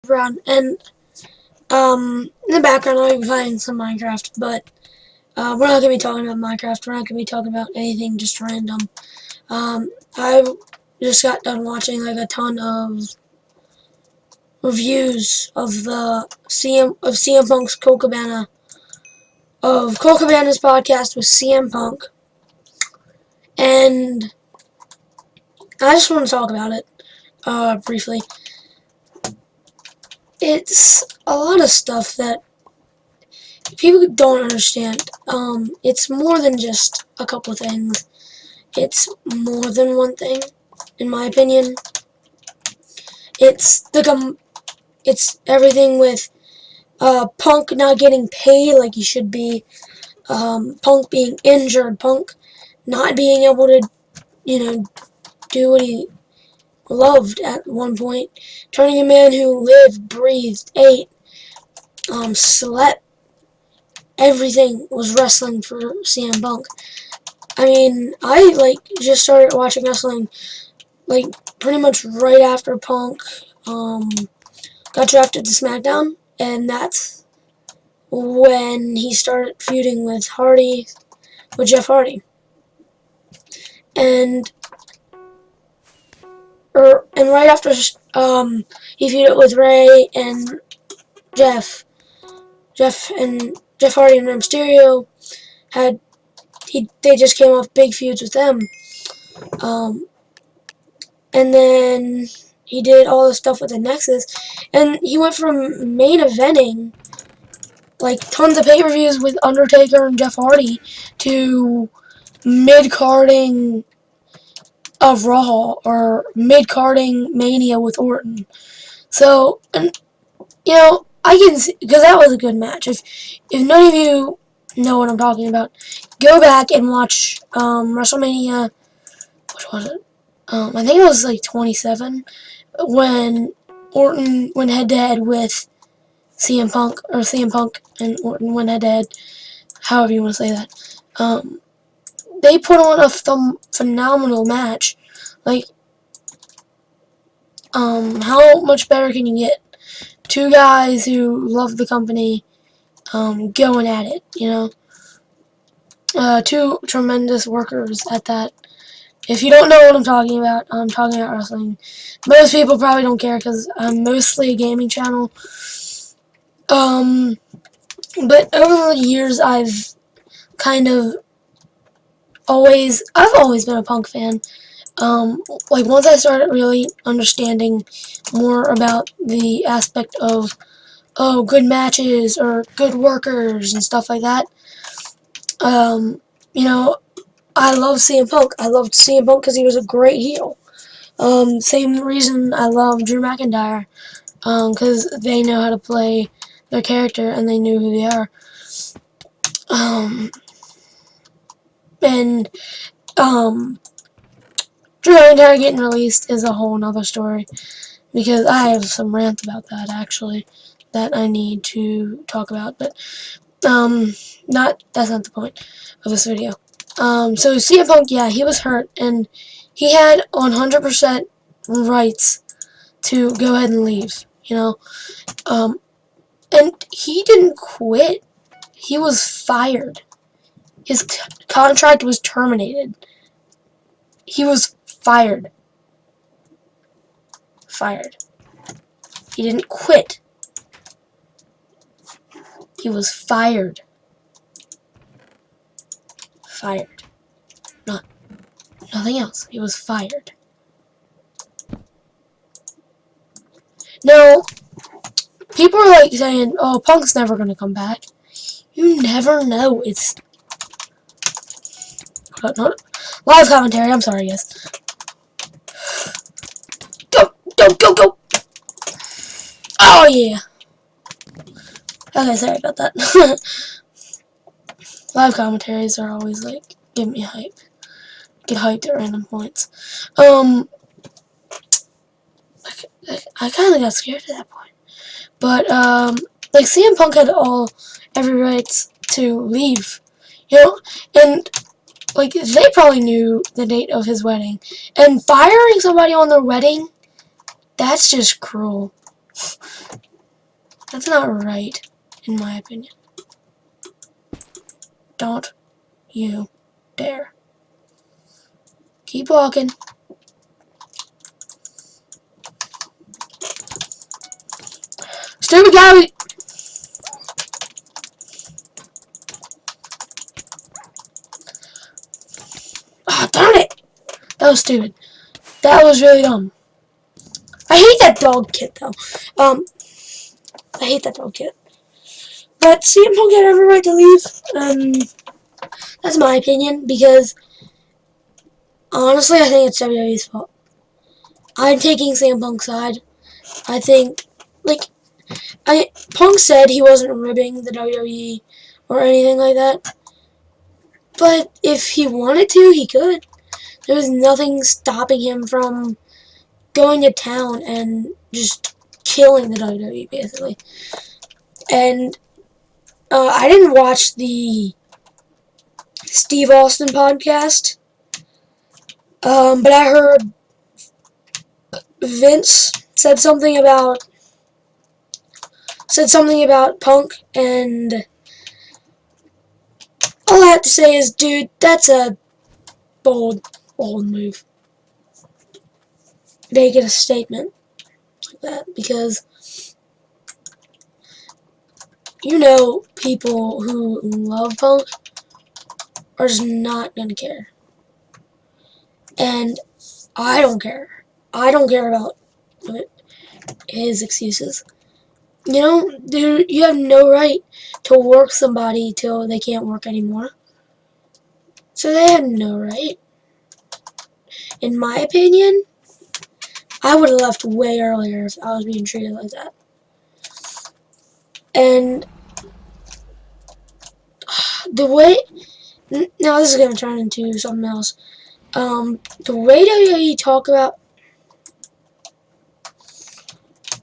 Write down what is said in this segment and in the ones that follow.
around, and in the background I'll be playing some Minecraft, but we're not gonna be talking about Minecraft. We're not gonna be talking about anything just random. I just got done watching like a ton of reviews of the CM Punk's Colt Cabana Cabana's podcast with CM Punk, and I just want to talk about it briefly. It's a lot of stuff that people don't understand. It's more than just a couple things. It's more than one thing, in my opinion. It's everything with Punk not getting paid like he should be. Punk being injured. Punk not being able to, do what he loved at one point. Turning a man who lived, breathed, ate, slept. Everything was wrestling for CM Punk. I mean, I just started watching wrestling pretty much right after Punk got drafted to SmackDown, and that's when he started feuding with Jeff Hardy. And right after he feuded with Ray and Jeff Hardy and Rey Mysterio they just came off big feuds with them. And then he did all the stuff with the Nexus, and he went from main eventing tons of pay-per-views with Undertaker and Jeff Hardy to mid-carding of Raw or mid-carding Mania with Orton. So, and I can see, because that was a good match. If none of you know what I'm talking about, go back and watch WrestleMania. Which was it? I think it was 27 when Orton went head-to-head with CM Punk, or CM Punk and Orton went head-to-head, however you want to say that. They put on a phenomenal match. How much better can you get? Two guys who love the company, going at it, two tremendous workers at that. If you don't know what I'm talking about wrestling. Most people probably don't care because I'm mostly a gaming channel. But over the years, I've always been a Punk fan. Once I started really understanding more about the aspect of, good matches or good workers and stuff like that, I love CM Punk. I loved CM Punk because he was a great heel. Same reason I love Drew McIntyre, because they know how to play their character and they knew who they are. Drew McIntyre getting released is a whole nother story, because I have some rant about that, actually, that I need to talk about, but that's not the point of this video. So CM Punk, yeah, he was hurt, and he had 100% rights to go ahead and leave, and he didn't quit. He was fired. His contract was terminated. He was fired. He didn't quit. He was fired. Nothing else. He was fired. Now, people are saying, "Oh, Punk's never gonna come back." You never know. It's live commentary. I'm sorry, guys. Go! Oh yeah. Okay, sorry about that. Live commentaries are always give me hype. Get hyped at random points. I kind of got scared at that point. But, CM Punk had every right to leave, and, they probably knew the date of his wedding, and firing somebody on their wedding, that's just cruel. That's not right, in my opinion. Don't you dare. Keep walking. Stupid guy! Ah, oh, darn it! That was stupid. That was really dumb. I hate that dog kit, though. I hate that dog kit. But CM Punk had every right to leave. That's my opinion, because honestly, I think it's WWE's fault. I'm taking CM Punk's side. I think, like, Punk said he wasn't ribbing the WWE or anything like that. But if he wanted to, he could. There was nothing stopping him from going to town and just killing the WWE, basically. And I didn't watch the Steve Austin podcast, but I heard Vince said something about Punk, and all I have to say is, dude, that's a bold move. Make it a statement like that, because people who love Punk are just not gonna care, and I don't care. I don't care about his excuses. Dude, you have no right to work somebody till they can't work anymore. So they have no right. In my opinion, I would have left way earlier if I was being treated like that. And the way... Now this is going to turn into something else. The way WWE talk about...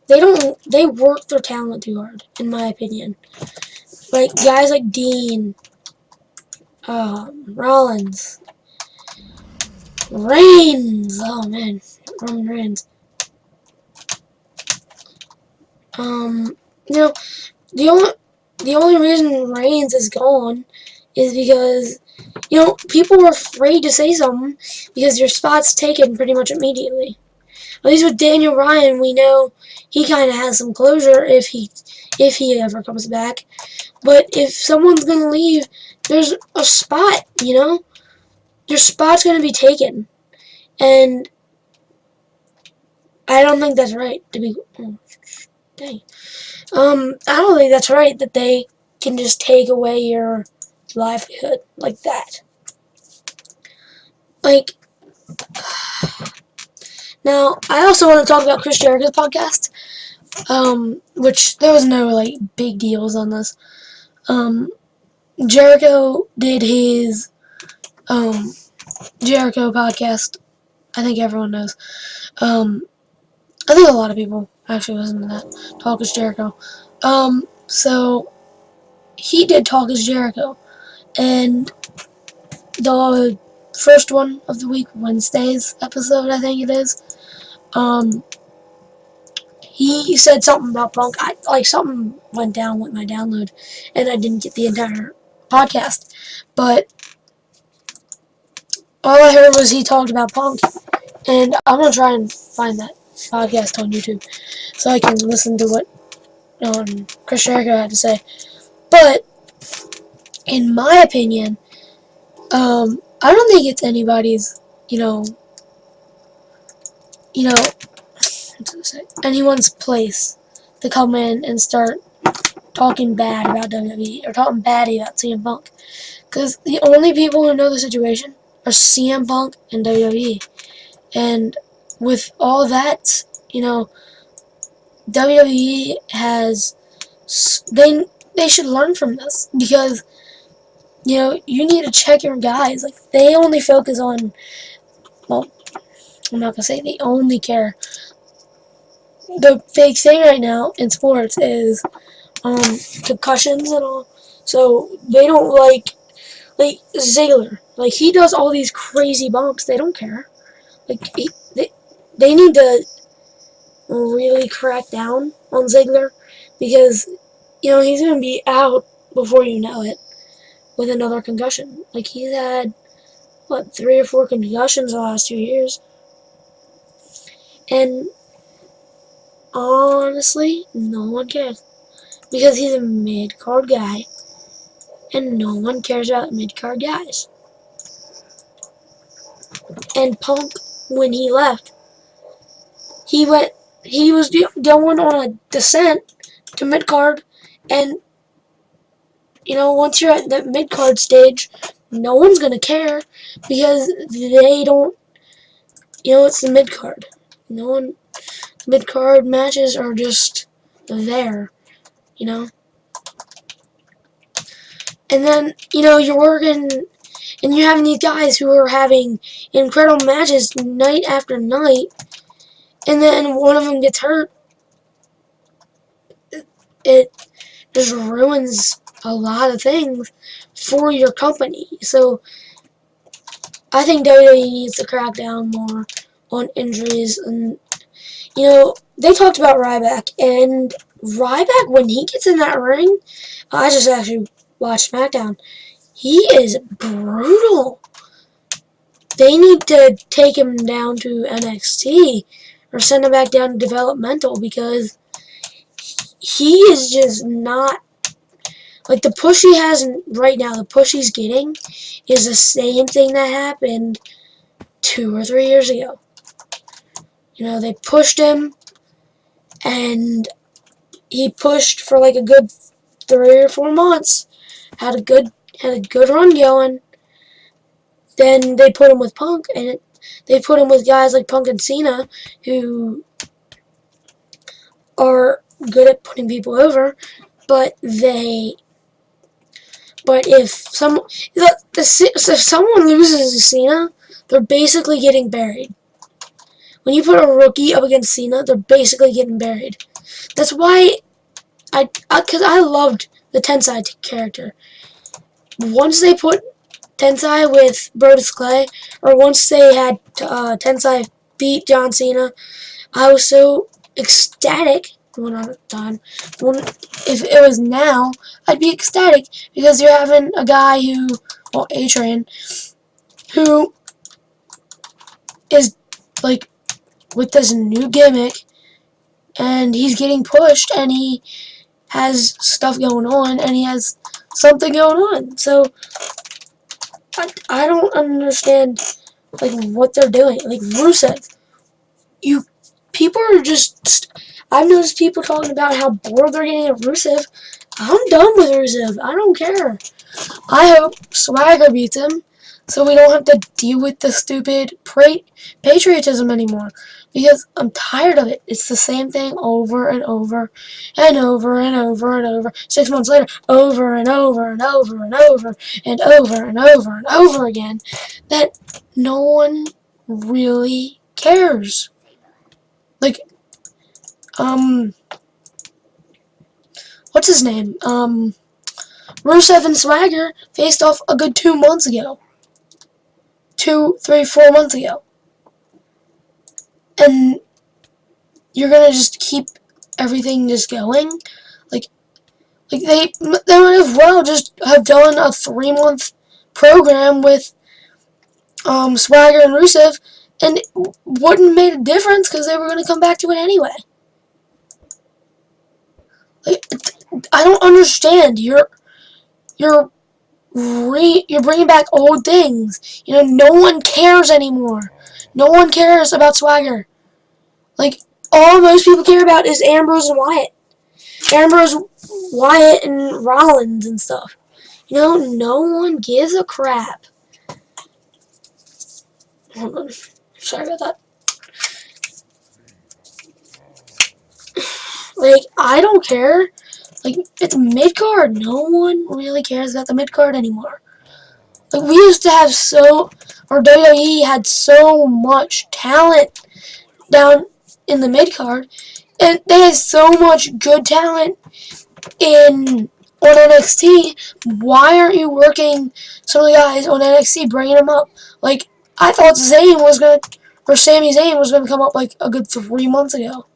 They work their talent too hard, in my opinion. Like, guys like Dean, Rollins, Reigns, oh man, Roman Reigns. The only reason Reigns is gone is because, people were afraid to say something because your spot's taken pretty much immediately. At least with Daniel Bryan, we know he kind of has some closure if he ever comes back. But if someone's going to leave, there's a spot, Your spot's going to be taken. And I don't think that's right to be... Oh, dang. I don't think that's right that they can just take away your livelihood like that. Like... Now, I also want to talk about Chris Jericho's podcast, which there was no, big deals on this. Jericho did his, Jericho podcast. I think everyone knows. I think a lot of people actually listen to that. Talk is Jericho. So, he did Talk is Jericho. And the first one of the week, Wednesday's episode, I think it is, he said something about Punk. Something went down with my download, and I didn't get the entire podcast. But all I heard was he talked about Punk, and I'm gonna try and find that podcast on YouTube so I can listen to what Chris Jericho had to say. But in my opinion, I don't think it's anybody's, anyone's place to come in and start talking bad about WWE or talking bad about CM Punk. Because the only people who know the situation are CM Punk and WWE. And with all that, WWE has... They should learn from this. Because, you need to check your guys. They only focus on... Well, I'm not going to say they only care. The big thing right now in sports is concussions and all. So they don't like Ziggler. He does all these crazy bumps. They don't care. They need to really crack down on Ziggler because, he's going to be out before you know it with another concussion. Like, he's had, what, 3 or 4 concussions the last 2 years. And honestly, no one cares. Because he's a mid-card guy. And no one cares about mid-card guys. And Punk, when he left, he was going on a descent to mid-card. And, once you're at the mid-card stage, no one's going to care. Because they don't, it's the mid-card. No one, mid-card matches are just there, And then, you're working, and you're having these guys who are having incredible matches night after night, and then one of them gets hurt. It just ruins a lot of things for your company. So, I think WWE needs to crack down more on injuries. And, they talked about Ryback, and Ryback, when he gets in that ring, I just actually watched SmackDown. He is brutal. They need to take him down to NXT or send him back down to developmental, because he is just not, like, the push he has right now, the push he's getting is the same thing that happened 2 or 3 years ago. They pushed him, and he pushed for like a good 3 or 4 months, had a good run going. Then they put him with Punk, and they put him with guys like Punk and Cena, who are good at putting people over. But if someone loses to Cena, they're basically getting buried. When you put a rookie up against Cena, they're basically getting buried. That's why because I loved the Tensai character. Once they put Tensai with Brodus Clay, or once they had Tensai beat John Cena, I was so ecstatic. If it was now, I'd be ecstatic, because you're having a guy A-Train, who is like with this new gimmick, and he's getting pushed, and he has stuff going on, and he has something going on. So I don't understand what they're doing. Like Rusev, people are just. I've noticed people talking about how bored they're getting of Rusev. I'm done with Rusev. I don't care. I hope Swagger beats him, so we don't have to deal with the stupid patriotism anymore. Because I'm tired of it. It's the same thing over and over and over and over and over. 6 months later, over and over and over and over and over and over and over again. That no one really cares. Like, what's his name? Rusev and Swagger faced off a good 2 months ago. 2, 3, 4 months ago. And you're gonna just keep everything just going? Like they might as well just have done a 3-month program with Swagger and Rusev, and it wouldn't have made a difference, because they were gonna come back to it anyway. I don't understand. You're bringing back old things. No one cares anymore. No one cares about Swagger. All most people care about is Ambrose and Wyatt. Ambrose, Wyatt, and Rollins and stuff. No one gives a crap. Hold on. Sorry about that. I don't care. It's mid-card. No one really cares about the mid-card anymore. We used to have WWE had so much talent down in the mid-card, and they had so much good talent on NXT. Why aren't you working some of the guys on NXT, bringing them up? I thought Sami Zayn was gonna come up a good 3 months ago.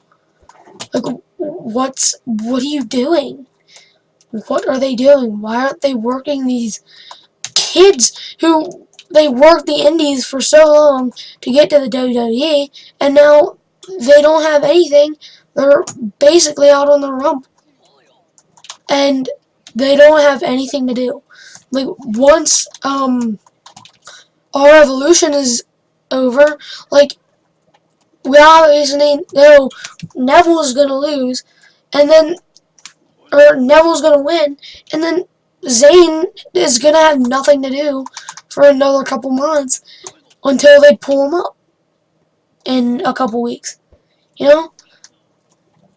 what are you doing? What are they doing? Why aren't they working these kids who they worked the indies for so long to get to the WWE, and now they don't have anything. They're basically out on the rump, and they don't have anything to do. Like, once our evolution is over, like, we obviously know Neville's gonna lose, and then, or Neville's gonna win, and then Zayn is gonna have nothing to do for another couple months until they pull him up in a couple weeks. You know?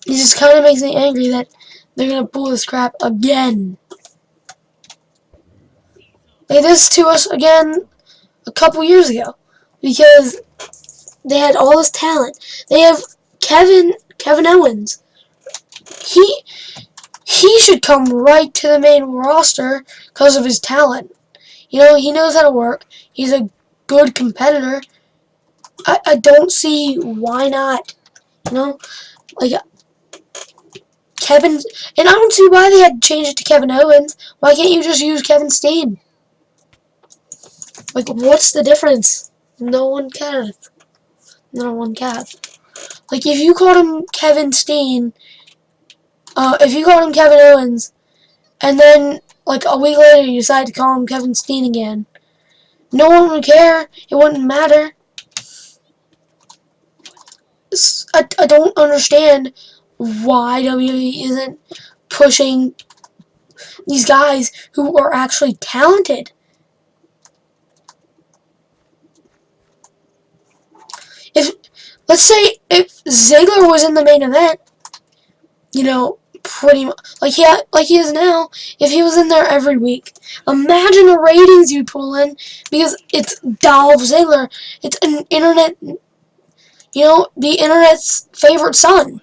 It just kind of makes me angry that they're gonna pull this crap again. They did this to us again a couple years ago because they had all this talent. They have Kevin Owens. He should come right to the main roster because of his talent. You know, he knows how to work. He's a good competitor. I don't see why not. You know, like Kevin, and I don't see why they had to change it to Kevin Owens. Why can't you just use Kevin Steen? Like, what's the difference? No one cares. No one cares. Like, if you called him Kevin Steen, if you called him Kevin Owens, and then, like, a week later you decide to call him Kevin Steen again, no one would care. It wouldn't matter. I don't understand why WWE isn't pushing these guys who are actually talented. Let's say if Ziggler was in the main event, you know, pretty much like he is now, if he was in there every week, imagine the ratings you'd pull in, because it's Dolph Ziggler. It's an internet, you know, the internet's favorite son.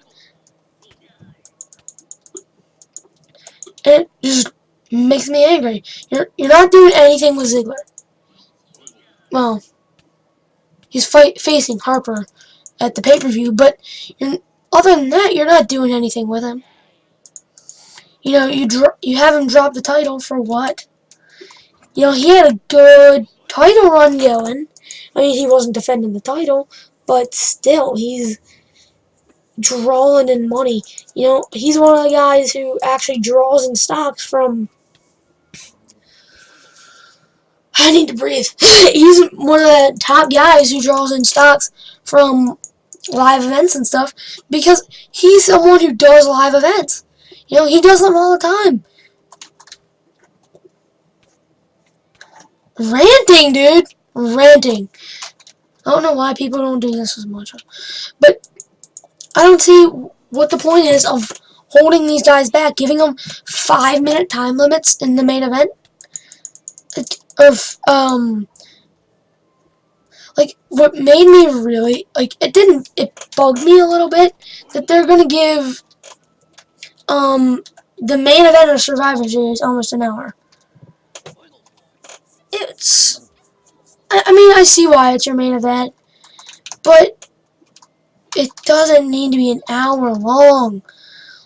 And it just makes me angry. You're not doing anything with Ziggler. Well, he's facing Harper at the pay-per-view, but other than that, you're not doing anything with him. You know, you have him drop the title for what? You know, he had a good title run going. I mean, he wasn't defending the title, but still, he's drawing in money. You know, he's one of the guys who actually draws in stocks from... I need to breathe. He's one of the top guys who draws in stocks from live events and stuff, because he's someone who does live events. You know, he does them all the time. Ranting, dude. Ranting. I don't know why people don't do this as much. But I don't see what the point is of holding these guys back, giving them 5-minute time limits in the main event. Like, what made me really, like, it bugged me a little bit that they're gonna give, the main event of Survivor Series almost an hour. I mean, I see why it's your main event, but it doesn't need to be an hour long.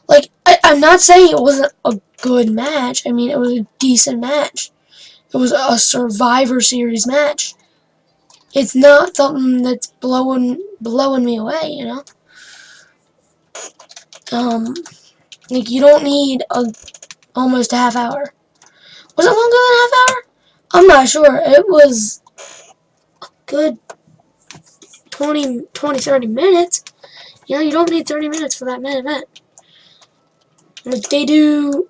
Like, I'm not saying it wasn't a good match. I mean, it was a decent match. It was a Survivor Series match. It's not something that's blowing me away, you know? Like, you don't need almost a half hour. Was it longer than a half hour? I'm not sure. It was a good 30 minutes. You know, you don't need 30 minutes for that main event. Like, they do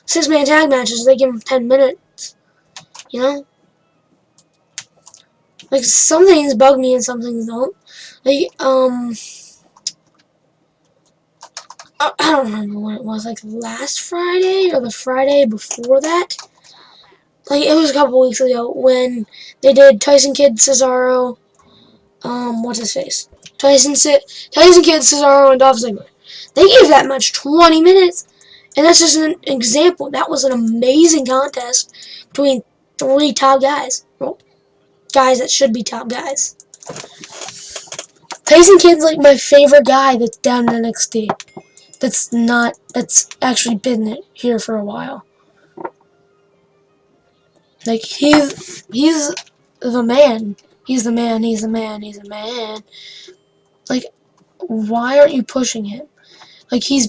6-man tag matches, they give them 10 minutes. You know? Like, some things bug me and some things don't. Like, I don't remember when it was, like last Friday or the Friday before that. Like, it was a couple weeks ago when they did Tyson Kidd, Cesaro, what's his face? Tyson Kidd, Cesaro, and Dolph Ziggler. They gave that match 20 minutes, and that's just an example. That was an amazing contest between 3 top guys. Well, guys that should be top guys. Tyson Kidd's like my favorite guy that's down in NXT. That's actually been here for a while. Like, he's the man. He's the man, he's the man, he's the man. Like, why aren't you pushing him? Like, he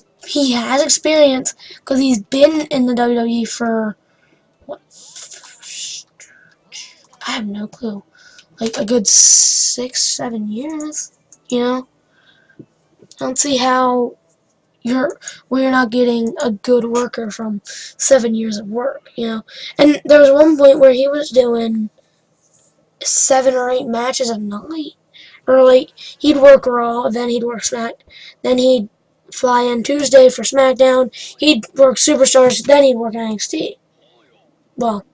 has experience, because he's been in the WWE for, what? I have no clue. Like, a good 6-7 years, you know? I don't see how you're not getting a good worker from 7 years of work, you know? And there was one point where he was doing 7 or 8 matches a night. Or, like, he'd work Raw, then he'd work Smack, then he'd fly in Tuesday for SmackDown, he'd work Superstars, then he'd work NXT. Well,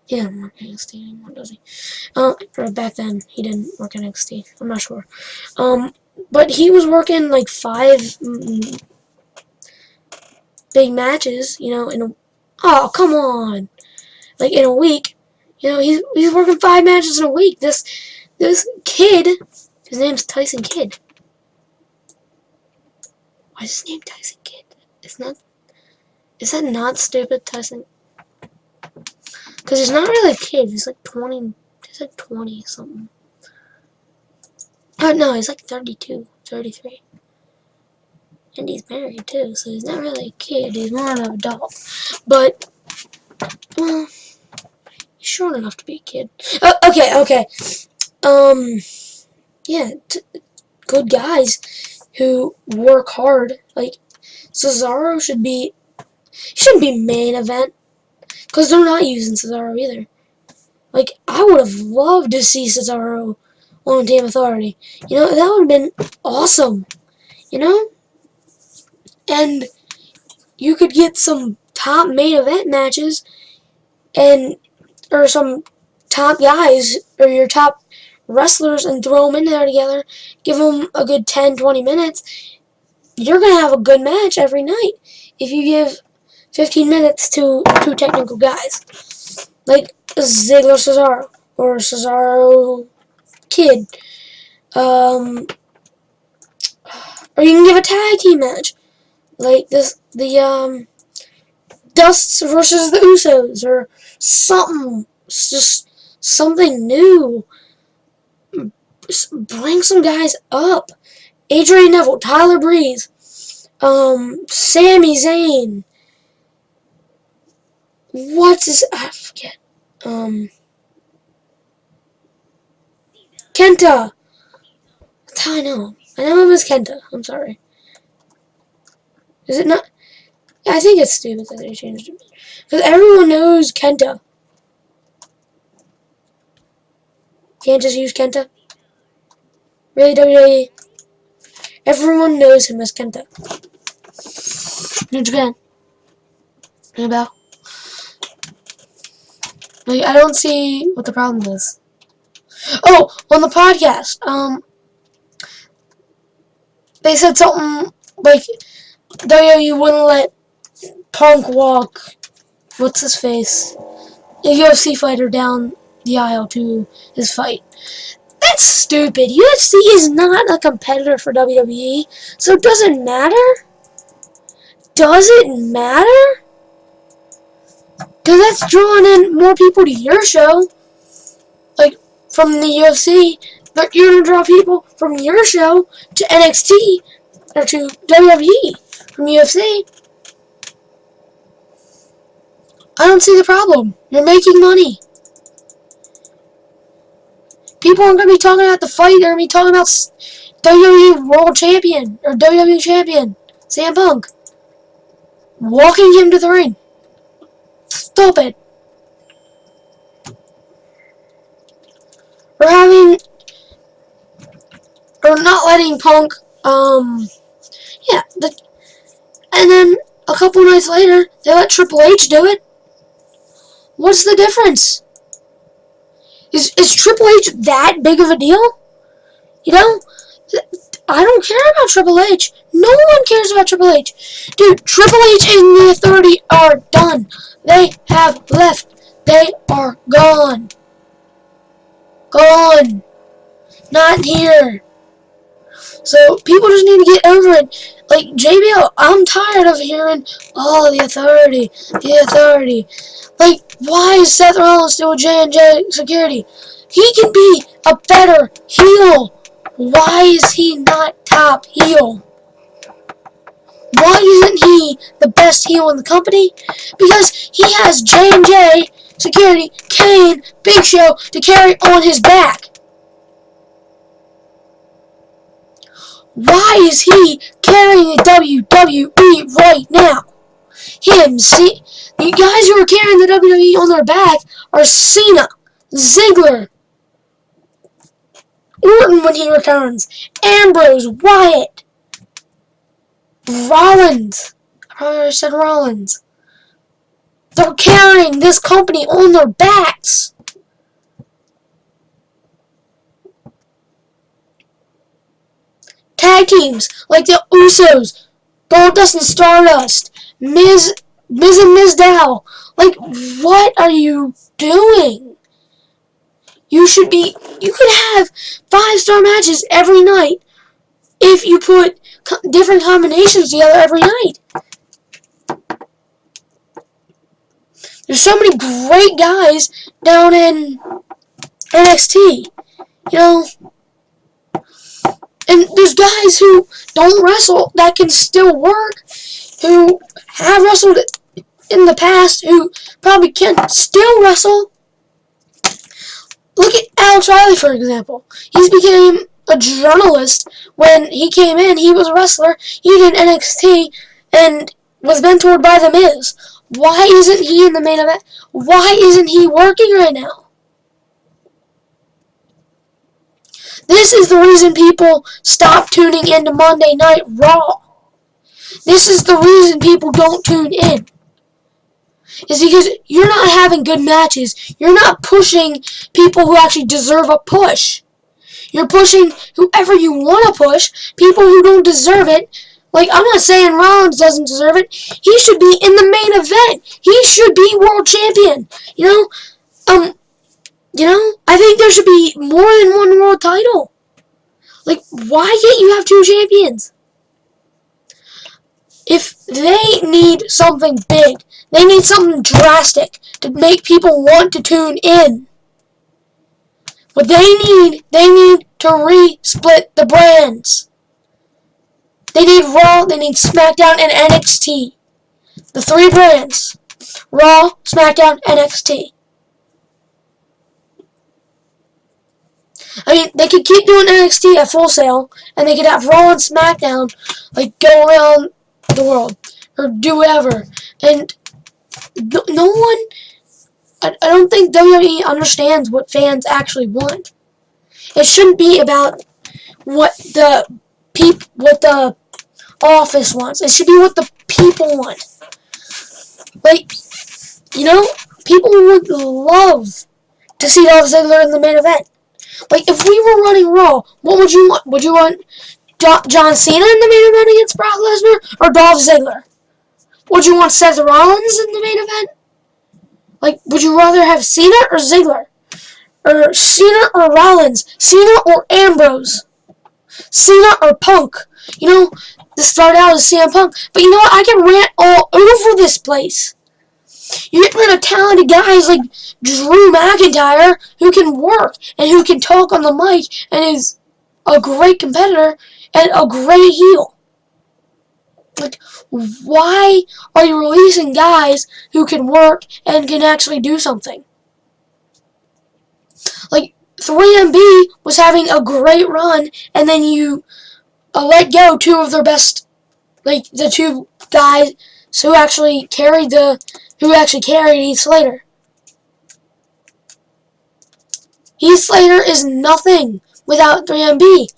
he doesn't work NXT anymore, does he? Or back then, he didn't work NXT. I'm not sure. But he was working, like, 5 big matches, you know, oh, come on. Like, in a week. You know, he's working 5 matches in a week. This kid, his name's Tyson Kidd. Why is his name Tyson Kidd? Is that not stupid, Tyson? Because he's not really a kid. He's like 20 something. Oh, no, he's like 32, 33. And he's married, too, so he's not really a kid. He's more an adult. But, well, he's short enough to be a kid. Okay. Yeah, good guys who work hard. Like, Cesaro shouldn't be main event, because they're not using Cesaro either. Like, I would have loved to see Cesaro on Team Authority. You know, that would have been awesome. You know? And you could get some top main event matches, or some top guys, or your top wrestlers, and throw them in there together, give them a good 10-20 minutes. You're going to have a good match every night if you give 15 minutes to 2 technical guys. Like Ziggler Cesaro, or Cesaro Kid. Or you can give a tag team match. Like the Dusts versus the Usos, or something. Just something new. Bring some guys up. Adrian Neville, Tyler Breeze, Sami Zayn. I forget. Kenta. That's how I know him. I know him as Kenta. I'm sorry. Is it not? Yeah, I think it's stupid that they changed it. Because everyone knows Kenta. Can't just use Kenta? Really, WWE? Everyone knows him as Kenta. New Japan. About. Like, I don't see what the problem is. Oh, on the podcast, they said something like WWE wouldn't let Punk walk, what's his face, a UFC fighter down the aisle to his fight. That's stupid. UFC is not a competitor for WWE, so it doesn't matter? Does it matter? Because that's drawing in more people to your show. Like, from the UFC, but you're going to draw people from your show to NXT, or to WWE from UFC. I don't see the problem. You're making money. People aren't going to be talking about the fight. They're going to be talking about WWE World Champion, or WWE Champion, CM Punk, walking him to the ring. Stop it. Or not letting Punk, and then a couple nights later, they let Triple H do it. What's the difference? Is Triple H that big of a deal? You know? I don't care about Triple H. No one cares about Triple H. Dude, Triple H and the Authority are done. They have left. They are gone. Gone. Not here. So people just need to get over it. Like JBL, I'm tired of hearing, oh, the authority, the authority. Like, why is Seth Rollins still with J&J Security? He can be a better heel. Why is he not top heel? Why isn't he the best heel in the company? Because he has J&J Security, Kane, Big Show to carry on his back. Why is he carrying the WWE right now? The guys who are carrying the WWE on their back are Cena, Ziggler, Orton when he returns, Ambrose, Wyatt, Rollins. I probably said Rollins. They're carrying this company on their backs. Tag teams like the Usos, Goldust and Stardust, Miz and Mizdow. Like, what are you doing? You could have 5-star matches every night if you put different combinations together every night. There's so many great guys down in NXT, you know. And there's guys who don't wrestle that can still work, who have wrestled in the past, who probably can still wrestle. Look at Alex Riley, for example. He became a journalist when he came in. He was a wrestler. He did NXT and was mentored by The Miz. Why isn't he in the main event? Why isn't he working right now? This is the reason people stop tuning into Monday Night Raw. This is the reason people don't tune in. It's because you're not having good matches. You're not pushing people who actually deserve a push. You're pushing whoever you want to push, people who don't deserve it. Like, I'm not saying Rollins doesn't deserve it. He should be in the main event. He should be world champion. I think there should be more than one world title. Like, why can't you have 2 champions? If they need something big, they need something drastic to make people want to tune in. What they need to re-split the brands. They need Raw, they need SmackDown, and NXT. The 3 brands. Raw, SmackDown, NXT. I mean, they could keep doing NXT at Full Sail, and they could have Raw and SmackDown, like, go around the world, or do whatever. And no one, I don't think WWE understands what fans actually want. It shouldn't be about what the office wants. It should be what the people want. Like, people would love to see Dolph Ziggler in the main event. Like, if we were running Raw, what would you want? Would you want John Cena in the main event against Brock Lesnar, or Dolph Ziggler? Would you want Seth Rollins in the main event? Like, would you rather have Cena or Ziggler? Or Cena or Rollins? Cena or Ambrose? Cena or Punk? This started out as CM Punk. But you know what? I can rant all over this place. You get rid of talented guys like Drew McIntyre, who can work and who can talk on the mic and is a great competitor and a great heel. Like, why are you releasing guys who can work and can actually do something? Like, 3MB was having a great run, and then you let go 2 of their best, like, the 2 guys who actually carried Heath Slater. Heath Slater is nothing without 3MB.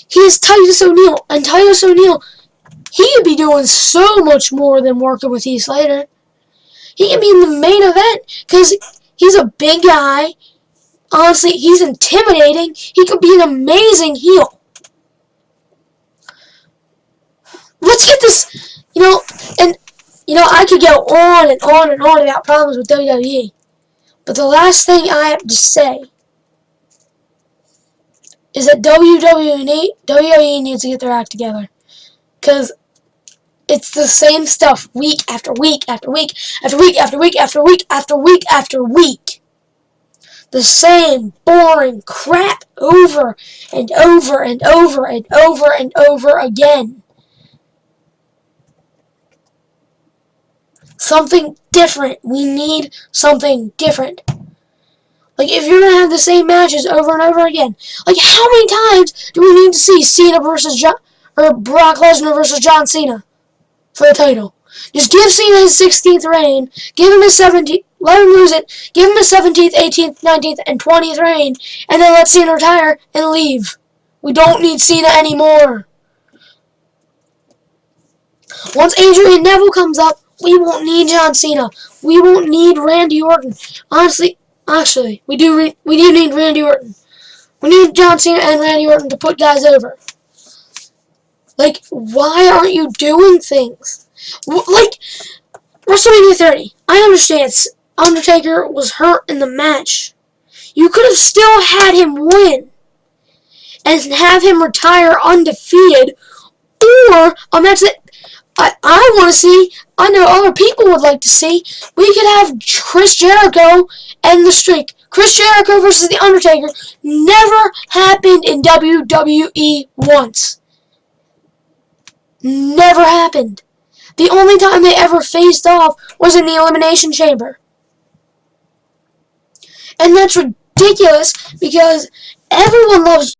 He is Titus O'Neil, and Titus O'Neil, he could be doing so much more than working with Heath Slater. He can be in the main event, because he's a big guy. Honestly, he's intimidating. He could be an amazing heel. Let's get this, I could go on and on and on about problems with WWE. But the last thing I have to say is that WWE needs to get their act together. Because it's the same stuff week after week after week after week after week after week after week after week. The same boring crap over and over and over and over and over again. Something different. We need something different. Like, if you're going to have the same matches over and over again, like, how many times do we need to see Cena versus Brock Lesnar versus John Cena for the title? Just give Cena his 16th reign, give him his 17th, let him lose it, give him his 17th, 18th, 19th, and 20th reign, and then let Cena retire and leave. We don't need Cena anymore. Once Adrian Neville comes up, we won't need John Cena. We won't need Randy Orton. Actually, we do need Randy Orton. We need John Cena and Randy Orton to put guys over. Like, why aren't you doing things? Like, WrestleMania 30. I understand Undertaker was hurt in the match. You could have still had him win and have him retire undefeated, or a match that I want to see, I know other people would like to see. We could have Chris Jericho end the streak. Chris Jericho versus The Undertaker never happened in WWE once. Never happened. The only time they ever faced off was in the Elimination Chamber. And that's ridiculous because everyone loves